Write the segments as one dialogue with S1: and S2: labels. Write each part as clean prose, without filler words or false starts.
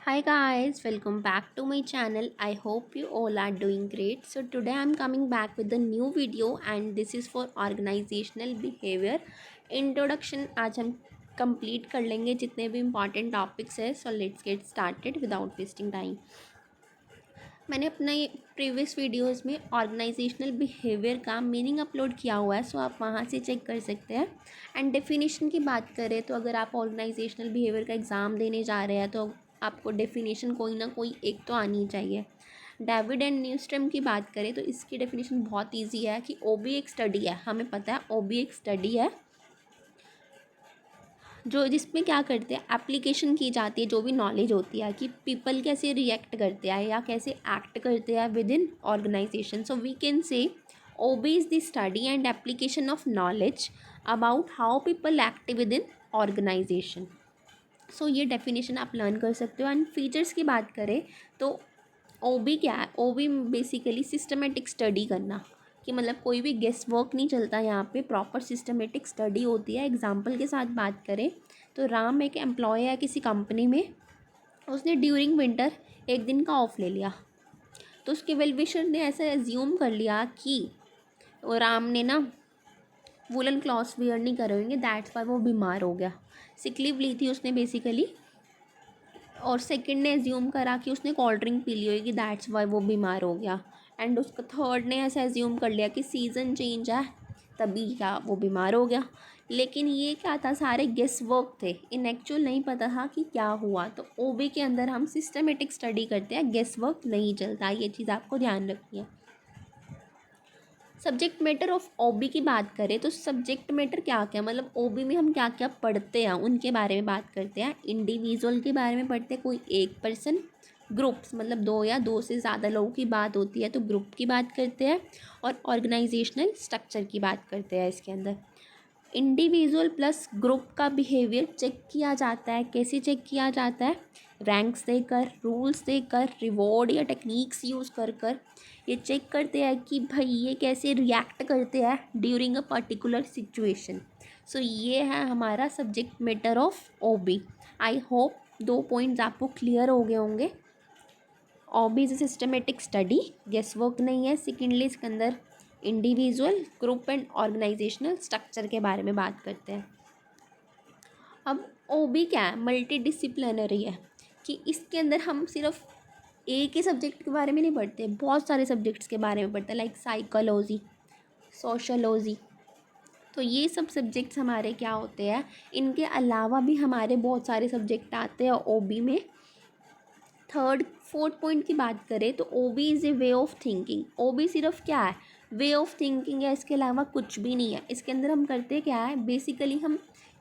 S1: Hi guys, welcome back to my channel. I hope you all are doing great. So today I'm coming back with a new video and this is for organizational behavior introduction. आज हम complete कर लेंगे जितने भी important topics है. So let's get started without wasting time. मैंने अपने previous videos में ऑर्गेनाइजेशनल बिहेवियर का मीनिंग अपलोड किया हुआ है, सो आप वहाँ से चेक कर सकते हैं. एंड डेफिनेशन की बात करें तो अगर आप ऑर्गेनाइजेशनल बिहेवियर का एग्ज़ाम देने जा रहे हैं तो आपको डेफिनेशन कोई ना कोई एक तो आनी ही चाहिए. डेविड एंड न्यूस्ट्रम की बात करें तो इसकी डेफिनेशन बहुत ईजी है कि ओबी एक स्टडी है. हमें पता है ओबी एक स्टडी है जो जिसमें क्या करते हैं, एप्लीकेशन की जाती है जो भी नॉलेज होती है कि पीपल कैसे रिएक्ट करते हैं या कैसे एक्ट करते हैं within organisation. So we can say OB is the study and application of knowledge about how people act within organisation. So ये डेफिनेशन आप लर्न कर सकते हो. एंड फीचर्स की बात करें तो ओबी क्या है, ओबी बेसिकली सिस्टमेटिक स्टडी करना, कि मतलब कोई भी गेस वर्क नहीं चलता यहाँ पे, प्रॉपर सिस्टमेटिक स्टडी होती है. एग्जांपल के साथ बात करें तो राम एक एम्प्लॉय है किसी कंपनी में. उसने ड्यूरिंग विंटर एक दिन का ऑफ ले लिया तो उसके वेल विशर ने ऐसा एज्यूम कर लिया कि राम ने ना वुलन क्लॉथ्स वियर नहीं करे होंगे, दैट्स वाई वो बीमार हो गया. सिक लीव ली थी उसने बेसिकली, और सेकंड ने एज्यूम करा कि उसने कोल्ड ड्रिंक पी ली होगी, दैट्स वाई वो बीमार हो गया. एंड उसका थर्ड ने ऐसा एज्यूम कर लिया कि सीज़न चेंज है तभी क्या वो बीमार हो गया. लेकिन ये क्या था, सारे गेस वर्क थे, इन एक्चुअल नहीं पता था कि क्या हुआ. तो ओबी के अंदर हम सिस्टमेटिक स्टडी करते हैं, गेस वर्क नहीं चलता. ये चीज़ आपको ध्यान रखनी है. सब्जेक्ट मैटर ऑफ ओबी की बात करें तो सब्जेक्ट मैटर क्या क्या, मतलब ओबी में हम क्या क्या पढ़ते हैं उनके बारे में बात करते हैं. इंडिविजुअल के बारे में पढ़ते हैं, कोई एक पर्सन. ग्रुप्स मतलब दो या दो से ज़्यादा लोगों की बात होती है तो ग्रुप की बात करते हैं. और ऑर्गेनाइजेशनल स्ट्रक्चर की बात करते हैं. इसके अंदर इंडिविजुअल प्लस ग्रुप का बिहेवियर चेक किया जाता है. कैसे चेक किया जाता है, रैंक्स देकर, रूल्स देकर, रिवॉर्ड या टेक्निक्स यूज़ कर कर ये चेक करते हैं कि भाई ये कैसे रिएक्ट करते हैं during a particular situation. So ये है हमारा subject matter of OB. I hope 2 points आपको क्लियर हो गए होंगे. OB is systematic study, guess work नहीं है. सेकेंडली इसके अंदर individual, group and organisational structure के बारे में बात करते हैं. अब ओबी क्या है, मल्टी डिसिप्लिनरी है, कि इसके अंदर हम सिर्फ एक ही सब्जेक्ट के बारे में नहीं पढ़ते, बहुत सारे सब्जेक्ट्स के बारे में पढ़ते हैं, लाइक साइकोलॉजी, सोशोलॉजी. तो ये सब सब्जेक्ट्स हमारे क्या होते हैं, इनके अलावा भी हमारे बहुत सारे सब्जेक्ट आते हैं ओबी में. थर्ड फोर्थ पॉइंट की बात करें तो OB is a way of thinking. OB सिर्फ क्या है, वे ऑफ थिंकिंग है, इसके अलावा कुछ भी नहीं है. इसके अंदर हम करते क्या है, बेसिकली हम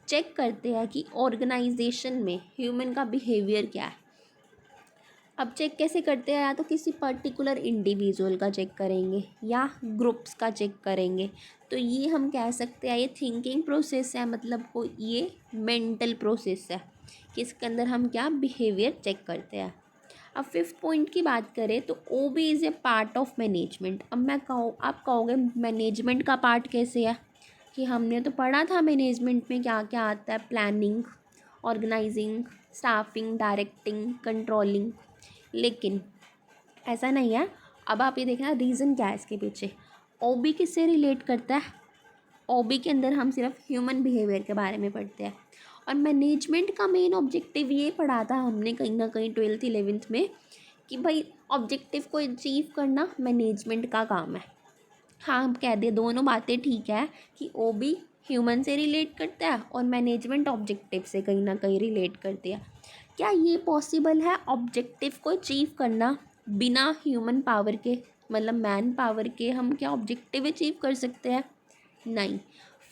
S1: चेक करते हैं कि ऑर्गेनाइजेशन में ह्यूमन का बिहेवियर क्या है. अब चेक कैसे करते हैं, या तो किसी पर्टिकुलर इंडिविजुअल का चेक करेंगे या ग्रुप्स का चेक करेंगे. तो ये हम कह सकते हैं ये थिंकिंग प्रोसेस है, मतलब को ये मेंटल प्रोसेस है कि इसके अंदर हम क्या बिहेवियर चेक करते हैं. अब फिफ्थ पॉइंट की बात करें तो O B is a part of management. अब मैं कहूँ, आप कहोगे मैनेजमेंट का पार्ट कैसे है, कि हमने तो पढ़ा था मैनेजमेंट में क्या क्या आता है, planning, organising, staffing, directing, controlling. लेकिन ऐसा नहीं है. अब आप ये देखना रीज़न क्या है इसके पीछे. ओबी किससे रिलेट करता है, ओबी के अंदर हम सिर्फ ह्यूमन बिहेवियर के बारे में पढ़ते हैं. और मैनेजमेंट का मेन ऑब्जेक्टिव ये पढ़ा था हमने कहीं ना कहीं 12th 11th में, कि भाई ऑब्जेक्टिव को अचीव करना मैनेजमेंट का काम है. हाँ, हम कह दें दोनों बातें ठीक है कि ओबी ह्यूमन से रिलेट करता है और मैनेजमेंट ऑब्जेक्टिव से कहीं ना कहीं रिलेट करती है. क्या ये पॉसिबल है ऑब्जेक्टिव को अचीव करना बिना ह्यूमन पावर के, मतलब मैन पावर के हम क्या ऑब्जेक्टिव अचीव कर सकते हैं? नहीं.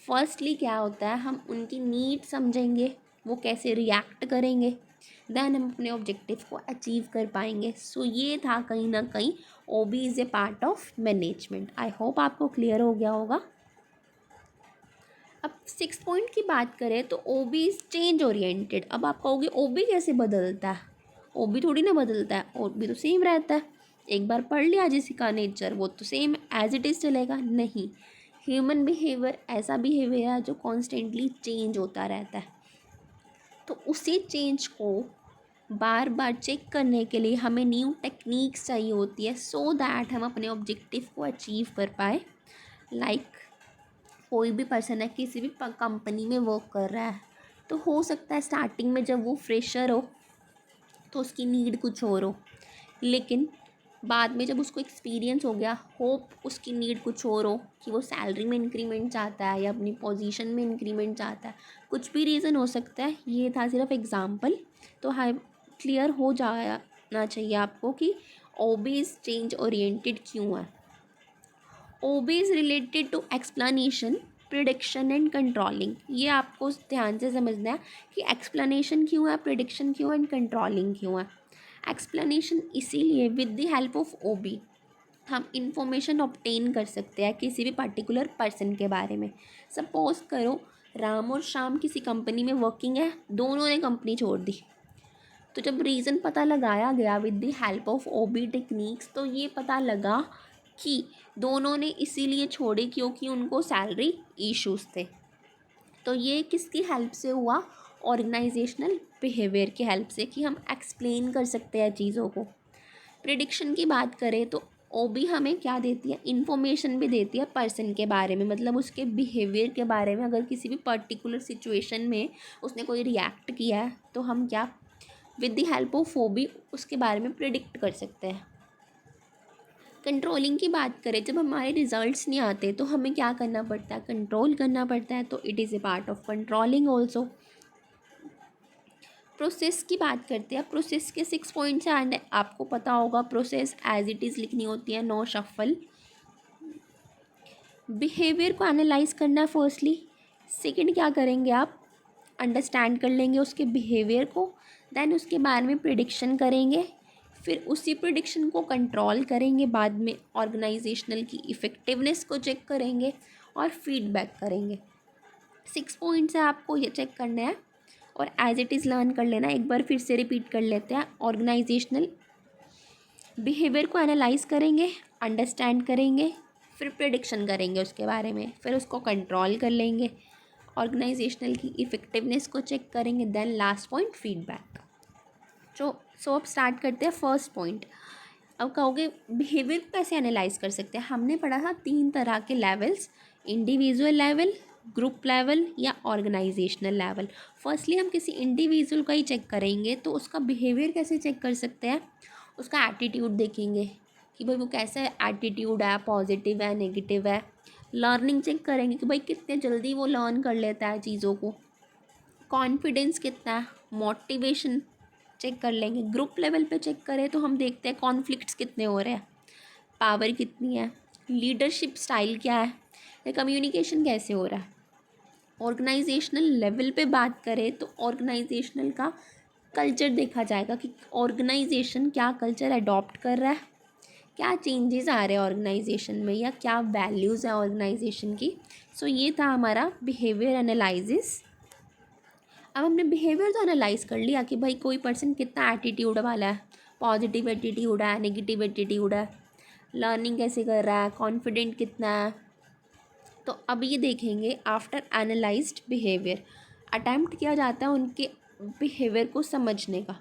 S1: फर्स्टली क्या होता है, हम उनकी नीड समझेंगे, वो कैसे रिएक्ट करेंगे, देन हम अपने ऑब्जेक्टिव को अचीव कर पाएंगे. सो ये था कहीं ना कहीं OB is a part of management. I hope आपको क्लियर हो गया होगा. अब सिक्स पॉइंट की बात करें तो ओबी इज़ चेंज ओरिएंटेड. अब आप कहोगे ओबी कैसे बदलता है, ओबी थोड़ी ना बदलता है, ओबी तो सेम रहता है. एक बार पढ़ लिया जिसी का नेचर वो तो सेम एज इट इज़ चलेगा. नहीं, ह्यूमन बिहेवियर ऐसा बिहेवियर है जो कॉन्स्टेंटली चेंज होता रहता है. तो उसी चेंज को बार बार चेक करने के लिए हमें न्यू टेक्निक्स चाहिए होती है, सो दैट हम अपने ऑब्जेक्टिव को अचीव कर पाए। लाइक कोई भी पर्सन है, किसी भी कंपनी में वर्क कर रहा है, तो हो सकता है स्टार्टिंग में जब वो फ्रेशर हो तो उसकी नीड कुछ और हो, लेकिन बाद में जब उसको एक्सपीरियंस हो गया, होप उसकी नीड कुछ और हो कि वो सैलरी में इंक्रीमेंट चाहता है या अपनी पोजीशन में इंक्रीमेंट चाहता है, कुछ भी रीज़न हो सकता है। ये था सिर्फ एग्जांपल। तो हाँ, क्लियर हो जाना चाहिए आपको कि ओबीज चेंज ओरिएंटेड क्यों है। OB is related to explanation, prediction and controlling. ये आपको ध्यान से समझना है कि एक्सप्लेनेशन क्यों है, प्रिडिक्शन क्यों है एंड कंट्रोलिंग क्यों है। एक्सप्लेनेशन इसीलिए with the help of OB हम इंफॉर्मेशन ऑब्टेन कर सकते हैं किसी भी पर्टिकुलर पर्सन के बारे में। सपोज करो राम और श्याम किसी कंपनी में वर्किंग है, दोनों ने कंपनी छोड़ दी। तो जब रीज़न पता लगाया गया with the help of OB techniques, तो ये पता लगा कि दोनों ने इसीलिए छोड़ी क्योंकि उनको सैलरी इश्यूज़ थे। तो ये किसकी हेल्प से हुआ? ऑर्गेनाइजेशनल बिहेवियर की हेल्प से, कि हम एक्सप्लेन कर सकते हैं चीज़ों को। प्रिडिक्शन की बात करें तो ओबी हमें क्या देती है? इंफॉर्मेशन भी देती है पर्सन के बारे में, मतलब उसके बिहेवियर के बारे में। अगर किसी भी पर्टिकुलर सिचुएशन में उसने कोई रिएक्ट किया है तो हम क्या with the help of OB उसके बारे में प्रिडिक्ट कर सकते हैं। कंट्रोलिंग की बात करें, जब हमारे रिजल्ट्स नहीं आते तो हमें क्या करना पड़ता है? कंट्रोल करना पड़ता है। तो it is a part of controlling also. Process की बात करते हैं। प्रोसेस के 6 पॉइंट्स हैं एंड आपको पता होगा प्रोसेस एज इट इज़ लिखनी होती है, नो शफल। बिहेवियर को एनालाइज करना है फर्स्टली। सेकंड क्या करेंगे आप? अंडरस्टैंड कर लेंगे उसके बिहेवियर को, देन उसके बारे में प्रिडिक्शन करेंगे, फिर उसी प्रिडिक्शन को कंट्रोल करेंगे, बाद में ऑर्गेनाइजेशनल की इफ़ेक्टिवनेस को चेक करेंगे और फीडबैक करेंगे। 6 पॉइंट्स है, आपको ये चेक करना है और एज इट इज़ लर्न कर लेना। एक बार फिर से रिपीट कर लेते हैं। ऑर्गेनाइजेशनल बिहेवियर को एनालाइज करेंगे, अंडरस्टैंड करेंगे, फिर प्रिडिक्शन करेंगे उसके बारे में, फिर उसको कंट्रोल कर लेंगे, ऑर्गेनाइजेशनल की इफ़ेक्टिवनेस को चेक करेंगे, देन लास्ट पॉइंट फीडबैक। सो अब स्टार्ट करते हैं फर्स्ट पॉइंट। अब कहोगे बिहेवियर को कैसे एनालाइज कर सकते हैं? हमने पढ़ा था 3 तरह के levels, individual level, group level या ऑर्गेनाइजेशनल लेवल। फर्स्टली हम किसी इंडिविजुअल का ही चेक करेंगे, तो उसका बिहेवियर कैसे चेक कर सकते हैं? उसका एटीट्यूड देखेंगे कि भाई वो कैसा एटीट्यूड है, पॉजिटिव है, नेगेटिव है। लर्निंग चेक करेंगे कि भाई कितने जल्दी वो लर्न कर लेता है चीज़ों को। कॉन्फिडेंस कितना है, मोटिवेशन चेक कर लेंगे। ग्रुप लेवल पे चेक करें तो हम देखते हैं कॉन्फ्लिक्ट्स कितने हो रहे हैं, पावर कितनी है, लीडरशिप स्टाइल क्या है, या कम्युनिकेशन कैसे हो रहा है। ऑर्गेनाइजेशनल लेवल पे बात करें तो ऑर्गेनाइजेशनल का कल्चर देखा जाएगा कि ऑर्गेनाइजेशन क्या कल्चर अडॉप्ट कर रहा है, क्या चेंजेस आ रहे हैं ऑर्गेनाइजेशन में, या क्या वैल्यूज़ हैं ऑर्गेनाइजेशन की। सो ये था हमारा बिहेवियर एनालिसिस। अब हमने बिहेवियर तो एनालाइज कर लिया कि भाई कोई पर्सन कितना एटीट्यूड वाला है, पॉजिटिव एटीट्यूड है, नेगेटिव एटीट्यूड है, लर्निंग कैसे कर रहा है, कॉन्फिडेंट कितना है। तो अब ये देखेंगे आफ्टर एनालाइज्ड बिहेवियर, अटैम्प्ट किया जाता है उनके बिहेवियर को समझने का,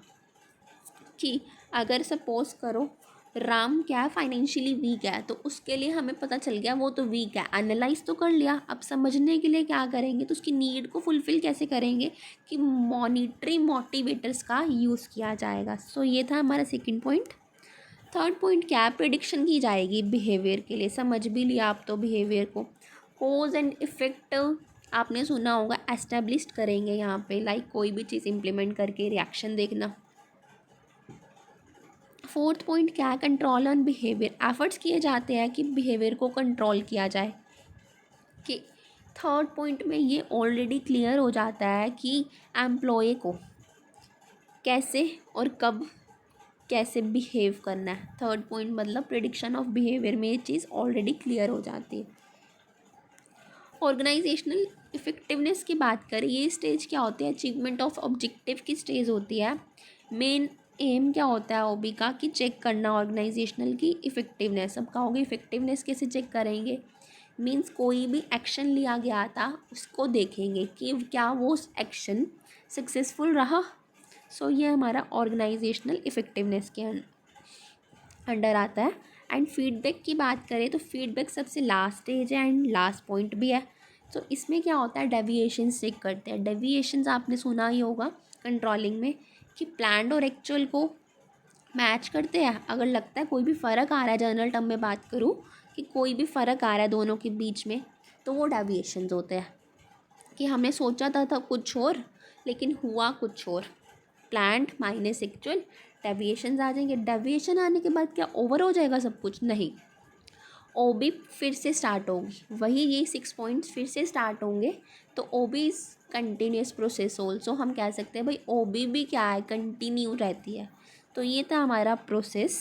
S1: कि अगर सपोज करो राम क्या है, फाइनेंशियली वीक है, तो उसके लिए हमें पता चल गया वो तो वीक है, एनालाइज तो कर लिया। अब समझने के लिए क्या करेंगे? तो उसकी नीड को फुलफ़िल कैसे करेंगे? कि मॉनिटरी मोटिवेटर्स का यूज़ किया जाएगा। सो ये था हमारा सेकंड पॉइंट। थर्ड पॉइंट क्या है? प्रिडिक्शन की जाएगी बिहेवियर के लिए। समझ भी लिया आप तो बिहेवियर को। कोज एंड इफ़ेक्ट आपने सुना होगा, एस्टेब्लिश करेंगे यहाँ पे, लाइक कोई भी चीज़ इम्प्लीमेंट करके रिएक्शन देखना। फोर्थ पॉइंट क्या है? कंट्रोल ऑन बिहेवियर, एफर्ट्स किए जाते हैं कि बिहेवियर को कंट्रोल किया जाए। कि थर्ड पॉइंट में ये ऑलरेडी क्लियर हो जाता है कि एम्प्लॉय को कैसे और कब कैसे बिहेव करना है। थर्ड पॉइंट मतलब प्रिडिक्शन ऑफ बिहेवियर में ये चीज़ ऑलरेडी क्लियर हो जाती है। ऑर्गेनाइजेशनल इफ़ेक्टिवनेस की बात करें, ये स्टेज क्या होती है? अचीवमेंट ऑफ ऑब्जेक्टिव की स्टेज होती है। मेन एम क्या होता है ओबी का? कि चेक करना ऑर्गेनाइजेशनल की इफ़ेक्टिवनेस। अब कहोगे इफ़ेक्टिवनेस कैसे चेक करेंगे? मीन्स कोई भी एक्शन लिया गया था उसको देखेंगे कि क्या वो एक्शन सक्सेसफुल रहा, सो ये हमारा ऑर्गेनाइजेशनल इफ़ेक्टिवनेस के अंडर आता है। एंड फीडबैक की बात करें तो फीडबैक सबसे लास्ट स्टेज है एंड लास्ट पॉइंट भी है। तो इसमें क्या होता है, डेविएशंस चेक करते हैं। डेविएशंस आपने सुना ही होगा कंट्रोलिंग में कि प्लान्ड और एक्चुअल को मैच करते हैं। अगर लगता है कोई भी फ़र्क आ रहा है, जनरल टर्म में बात करूँ कि कोई भी फ़र्क आ रहा है दोनों के बीच में, तो वो डेविएशंस होते हैं कि हमने सोचा था कुछ और लेकिन हुआ कुछ और। प्लान्ड माइनस एक्चुअल, डेविएशंस आ जाएंगे। डेविएशन आने के बाद क्या ओवर हो जाएगा सब कुछ? नहीं, ओबी फिर से स्टार्ट होगी, वही ये 6 पॉइंट्स फिर से स्टार्ट होंगे। तो OB is continuous process also, हम कह सकते हैं भाई ओबी भी क्या है, कंटिन्यू रहती है। तो ये था हमारा प्रोसेस।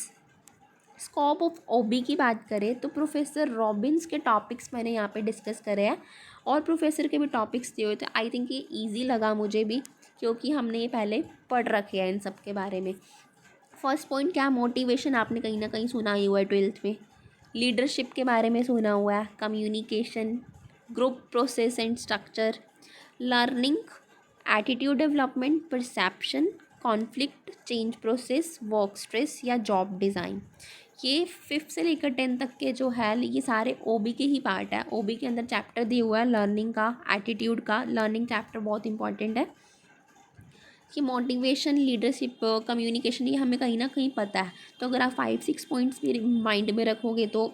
S1: स्कोप ऑफ ओबी की बात करें तो प्रोफेसर रॉबिन्स के टॉपिक्स मैंने यहाँ पे डिस्कस करे हैं और प्रोफेसर के भी टॉपिक्स दिए हुए थे। आई थिंक ये इजी लगा मुझे भी, क्योंकि हमने ये पहले पढ़ रखे हैं इन सब के बारे में। फर्स्ट पॉइंट क्या, मोटिवेशन आपने कहीं ना कहीं सुना ही हुआ है 12th में। लीडरशिप के बारे में सुना हुआ है, communication, group process and structure, learning, attitude development, perception, conflict, change process, work stress या जॉब डिज़ाइन। ये 5th से लेकर 10th तक के जो है ये सारे ओबी के ही पार्ट है। ओबी के अंदर चैप्टर दिया हुआ है लर्निंग का, एटीट्यूड का। लर्निंग चैप्टर बहुत इंपॉर्टेंट है कि मोटिवेशन, लीडरशिप, कम्युनिकेशन ये हमें कहीं ना कहीं पता है। तो अगर आप 5-6 पॉइंट्स मेरे माइंड में रखोगे तो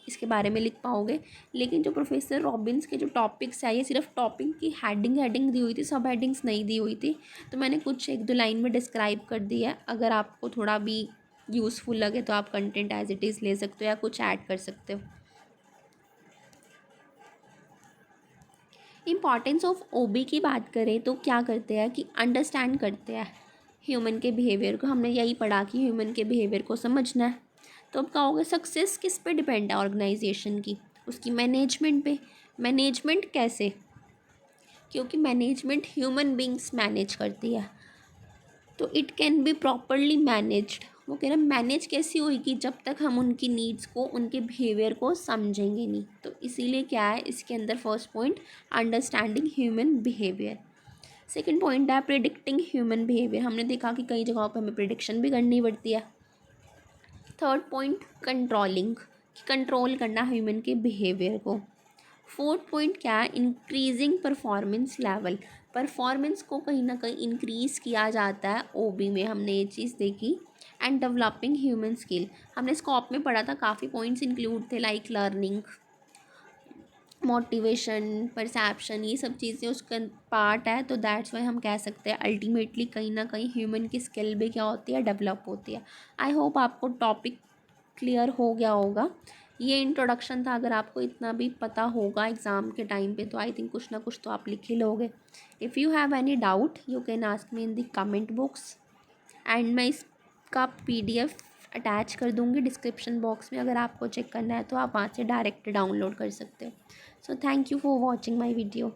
S1: इसके बारे में लिख पाओगे। लेकिन जो प्रोफेसर रॉबिन्स के जो टॉपिक्स है, ये सिर्फ टॉपिक की हेडिंग दी हुई थी, सब हेडिंग्स नहीं दी हुई थी। तो मैंने कुछ 1-2 लाइन में डिस्क्राइब कर दी है। अगर आपको थोड़ा भी यूज़फुल लगे तो आप कंटेंट एज इट इज़ ले सकते हो या कुछ ऐड कर सकते हो। इम्पॉर्टेंस ऑफ ओबी की बात करें तो क्या करते हैं कि अंडरस्टैंड करते हैं ह्यूमन के बिहेवियर को। हमने यही पढ़ा कि ह्यूमन के बिहेवियर को समझना है। तो अब कहोगे सक्सेस किस पे डिपेंड है ऑर्गेनाइजेशन की? उसकी मैनेजमेंट पे। मैनेजमेंट कैसे? क्योंकि मैनेजमेंट ह्यूमन बींग्स मैनेज करती है, तो it can be properly managed. वो कह रहे हैं मैनेज कैसी होगी, जब तक हम उनकी नीड्स को, उनके बिहेवियर को समझेंगे नहीं। तो इसीलिए क्या है इसके अंदर first point, understanding human behaviour. Second point है प्रिडिक्टिंग ह्यूमन बिहेवियर। हमने देखा कि कई जगहों पर हमें प्रिडिक्शन भी करनी पड़ती है। थर्ड पॉइंट कंट्रोलिंग, कंट्रोल करना ह्यूमन के बिहेवियर को। फोर्थ पॉइंट क्या है, इंक्रीजिंग परफॉर्मेंस लेवल। परफॉर्मेंस को कहीं ना कहीं इंक्रीज़ किया जाता है ओबी में, हमने ये चीज़ देखी। एंड डेवलपिंग ह्यूमन स्किल, हमने स्कोप में पढ़ा था, काफ़ी पॉइंट्स इंक्लूड थे लाइक लर्निंग, मोटिवेशन, परसेप्शन, ये सब चीज़ें उसका पार्ट है। तो दैट्स वाई हम कह सकते हैं अल्टीमेटली कहीं ना कहीं ह्यूमन की स्किल भी क्या होती है, डेवलप होती है। आई होप आपको टॉपिक क्लियर हो गया होगा। ये इंट्रोडक्शन था। अगर आपको इतना भी पता होगा एग्ज़ाम के टाइम पे तो आई थिंक कुछ ना कुछ तो आप लिख ही लोगे। If you have any doubt you can ask me in the comment box and मैं इसका PDF अटैच कर दूँगी डिस्क्रिप्शन बॉक्स में। अगर आपको चेक करना है तो आप वहाँ से डायरेक्ट डाउनलोड कर सकते हो। So thank you for watching my video.